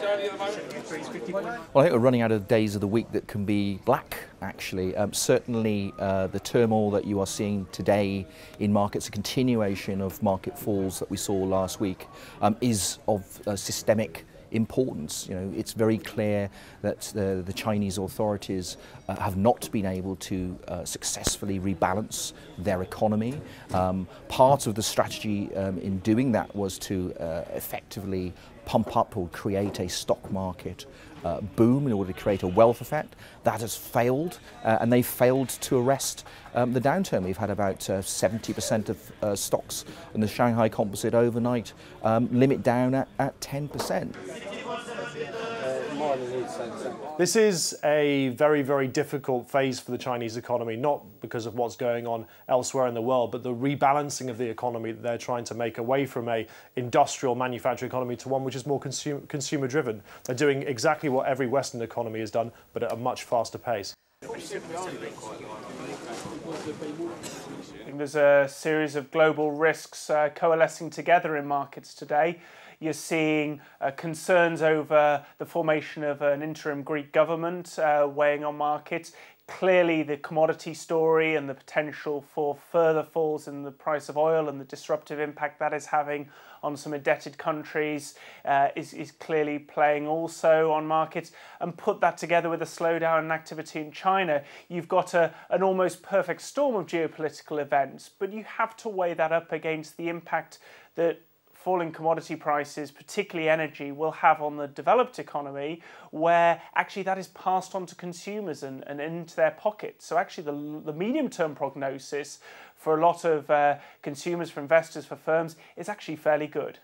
Well, I think we're running out of days of the week that can be black, actually. Certainly the turmoil that you are seeing today in markets, a continuation of market falls that we saw last week, is of systemic importance. You know, it's very clear that the Chinese authorities have not been able to successfully rebalance their economy. Part of the strategy in doing that was to effectively pump up or create a stock market boom in order to create a wealth effect. That has failed, and they failed to arrest the downturn. We've had about 70% of stocks in the Shanghai composite overnight limit down at 10%. This is a very, very difficult phase for the Chinese economy, not because of what's going on elsewhere in the world, but the rebalancing of the economy that they're trying to make away from a industrial manufacturing economy to one which is more consumer driven. They're doing exactly what every Western economy has done, but at a much faster pace. There's a series of global risks coalescing together in markets today. You're seeing concerns over the formation of an interim Greek government weighing on markets. Clearly, the commodity story and the potential for further falls in the price of oil and the disruptive impact that is having on some indebted countries is clearly playing also on markets. And put that together with a slowdown in activity in China, you've got an almost perfect storm of geopolitical events. But you have to weigh that up against the impact that falling commodity prices, particularly energy, will have on the developed economy, where actually that is passed on to consumers and into their pockets. So actually the medium-term prognosis for a lot of consumers, for investors, for firms, is actually fairly good.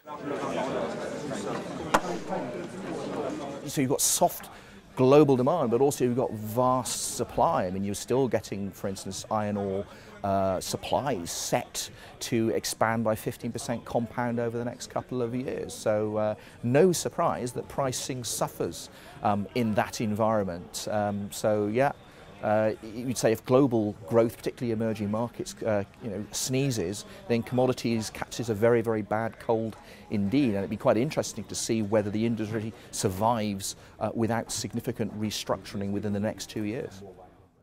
So you've got soft global demand, but also you've got vast supply. I mean, you're still getting, for instance, iron ore supplies set to expand by 15% compound over the next couple of years. So no surprise that pricing suffers in that environment. So yeah, you'd say if global growth, particularly emerging markets, sneezes, then commodities catches a very, very bad cold indeed. And it'd be quite interesting to see whether the industry survives without significant restructuring within the next 2 years.